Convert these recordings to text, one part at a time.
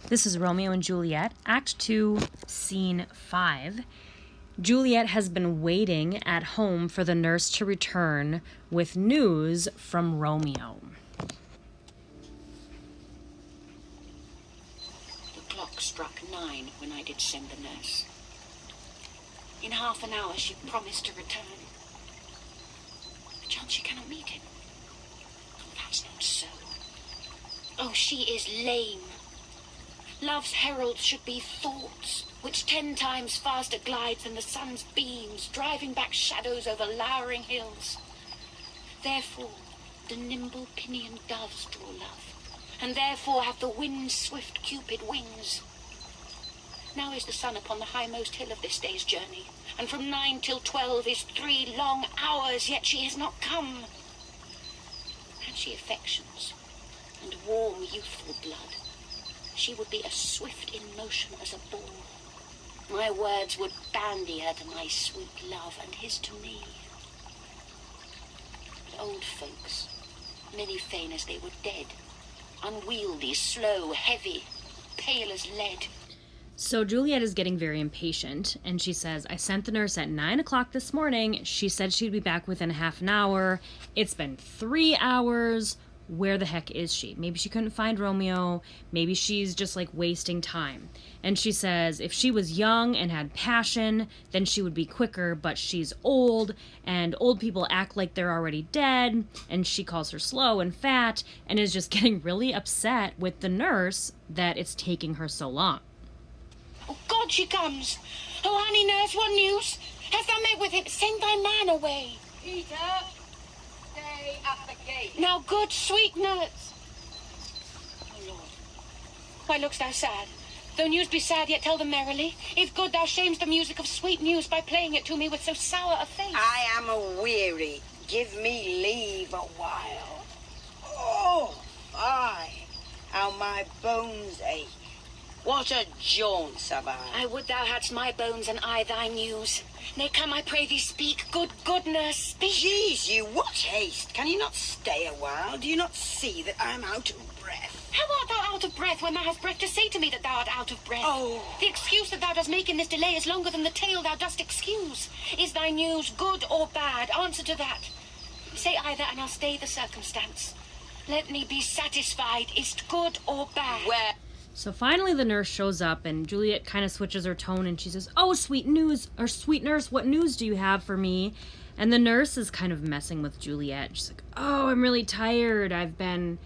This is Romeo and Juliet, Act 2, Scene 5. Juliet has been waiting at home for the nurse to return with news from Romeo. The clock struck 9 when I did send the nurse. In half an hour she promised to return. Perchance she cannot meet him. Oh, that's not so. Oh, she is lame. Love's heralds should be thoughts, which 10 times faster glides than the sun's beams, driving back shadows over lowering hills. Therefore, the nimble pinioned doves draw love, and therefore have the wind's swift Cupid wings. Now is the sun upon the highmost hill of this day's journey, and from 9 till 12 is 3 long hours, yet she has not come. Had she affections, and warm youthful blood, she would be as swift in motion as a ball. My words would bandy her to my sweet love, and his to me. But old folks, many fain as they were dead, unwieldy, slow, heavy, pale as lead. So Juliet is getting very impatient, and she says, I sent the nurse at 9 o'clock this morning. She said she'd be back within half an hour. It's been 3 hours. Where the heck is she? Maybe she couldn't find Romeo. Maybe she's just like wasting time. And she says if she was young and had passion, then she would be quicker, but she's old, and old people act like they're already dead, and she calls her slow and fat, and is just getting really upset with the nurse that it's taking her so long. Oh, God, she comes. Oh, honey nurse, what news? Hast thou met with him? Send thy man away. Peter, stay at the gate. Now, good, sweet nurse. Oh, Lord, why look'st thou sad? Though news be sad, yet tell them merrily. If good, thou shamest the music of sweet news by playing it to me with so sour a face. I am a-weary. Give me leave a while. Oh, aye, how my bones ache. What a jaunt have I. I would thou hadst my bones and I thy news. Nay, come, I pray thee, speak. Good nurse, speak. Jeez, you, what haste? Can you not stay a while? Do you not see that I am out of breath? How art thou out of breath when thou hast breath to say to me that thou art out of breath? Oh. The excuse that thou dost make in this delay is longer than the tale thou dost excuse. Is thy news good or bad? Answer to that. Say either, and I'll stay the circumstance. Let me be satisfied. Is't good or bad? Where? So finally the nurse shows up, and Juliet kind of switches her tone, and she says, oh, sweet news, or sweet nurse, what news do you have for me? And the nurse is kind of messing with Juliet. She's like, oh, I'm really tired. I've been,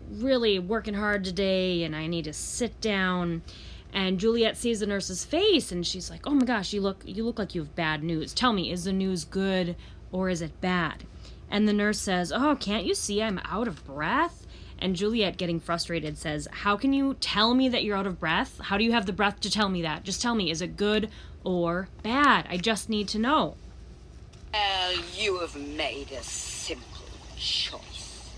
really working hard today, and I need to sit down. And Juliet sees the nurse's face, and she's like, oh my gosh, you look like you have bad news. Tell me, is the news good or is it bad? And the nurse says, oh, can't you see I'm out of breath? And Juliet, getting frustrated, says, how can you tell me that you're out of breath? How do you have the breath to tell me that? Just tell me, is it good or bad? I just need to know. Well, you have made a simple choice.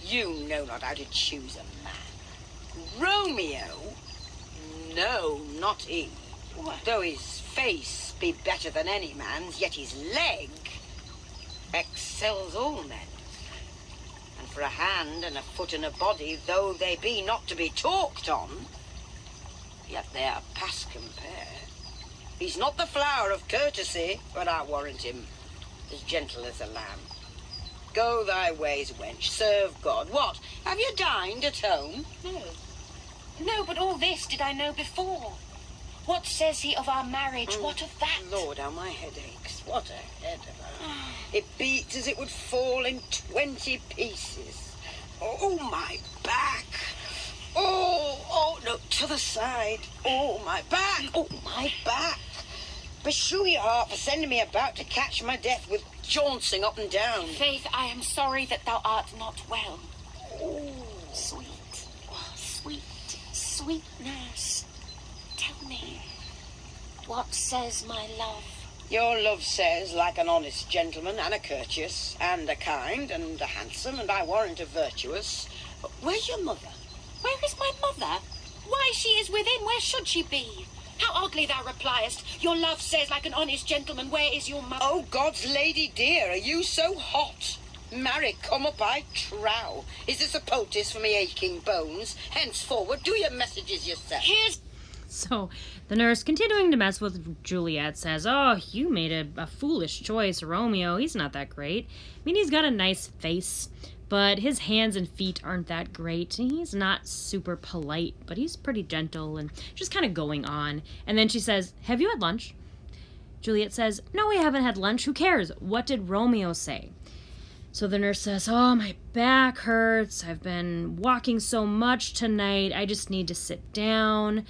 You know not how to choose a man. Romeo? No, not he. What? Though his face be better than any man's, yet his leg excels all men's. And for a hand and a foot and a body, though they be not to be talked on, yet they are past compare. He's not the flower of courtesy, but I warrant him as gentle as a lamb. Go thy ways, wench, serve God. What, have you dined at home? No, but all this did I know before. What says he of our marriage? What of that? Lord, how my head aches. What a head of her. It beats as it would fall in 20 pieces. Oh, my back. Oh, no, to the side. Oh, my back. Oh, my back. Beshrew your heart for sending me about to catch my death with jauncing up and down. Faith, I am sorry that thou art not well. Oh. Sweet nurse, tell me, what says my love? Your love says, like an honest gentleman, and a courteous, and a kind, and a handsome, and I warrant a virtuous. Where's your mother? Where is my mother? Why, she is within. Where should she be? How oddly thou repliest. Your love says, like an honest gentleman, where is your mother? Oh, God's lady dear, are you so hot? Marry, come up, I trow. Is this a poultice for me aching bones? Henceforward, do your messages yourself. Here's So the nurse, continuing to mess with Juliet, says, "Oh, you made a foolish choice, Romeo. He's not that great. I mean, he's got a nice face, but his hands and feet aren't that great. He's not super polite, but he's pretty gentle," and just kind of going on. And then she says, "Have you had lunch?" Juliet says, "No, we haven't had lunch. Who cares? What did Romeo say?" So the nurse says, "Oh, my back hurts. I've been walking so much tonight. I just need to sit down."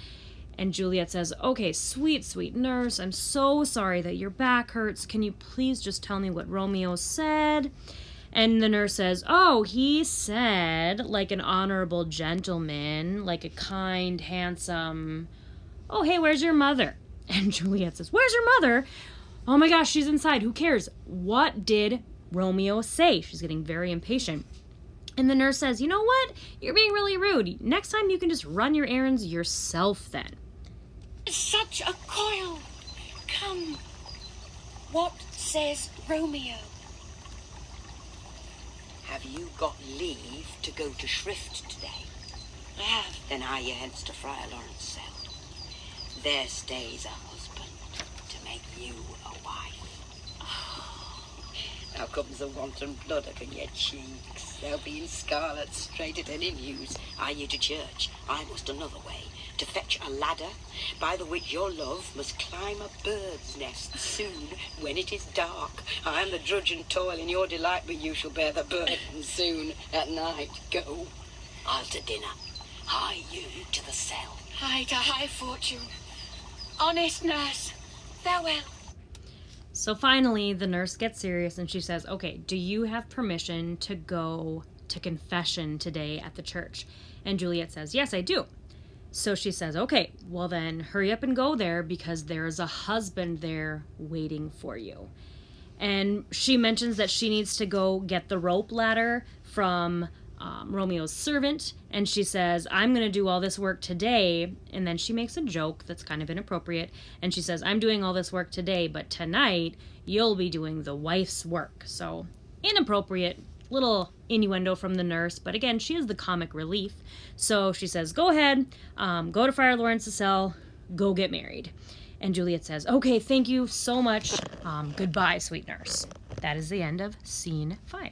And Juliet says, "Okay, sweet, sweet nurse, I'm so sorry that your back hurts. Can you please just tell me what Romeo said?" And the nurse says, "Oh, he said, like an honorable gentleman, like a kind, handsome, oh, hey, where's your mother?" And Juliet says, "Where's your mother? Oh my gosh, she's inside. Who cares? What did Romeo say?" She's getting very impatient. And the nurse says, "You know what? You're being really rude. Next time you can just run your errands yourself then." such a coil. Come. What says Romeo? Have you got leave to go to Shrift today? I have. Then hie ye hence to Friar Lawrence cell. There stays a husband to make you a wife. Now comes the wanton blood up in your cheeks. They'll be in scarlet straight at any news. Are you to church? I must another way, to fetch a ladder, by the which your love must climb a bird's nest soon, when it is dark. I am the drudge and toil in your delight, but you shall bear the burden soon at night. Go. I'll to dinner. Hie you to the cell. High to high fortune. Honest nurse, farewell. So finally, the nurse gets serious and she says, "Okay, do you have permission to go to confession today at the church?" And Juliet says, "Yes, I do." So she says, "Okay, well then hurry up and go there because there's a husband there waiting for you." And she mentions that she needs to go get the rope ladder from Romeo's servant. And she says, "I'm going to do all this work today." And then she makes a joke that's kind of inappropriate. And she says, "I'm doing all this work today, but tonight you'll be doing the wife's work." So inappropriate, little innuendo from the nurse. But again, she is the comic relief. So she says, "Go ahead, go to Friar Lawrence's cell, go get married." And Juliet says, "Okay, thank you so much. Goodbye, sweet nurse." That is the end of scene 5.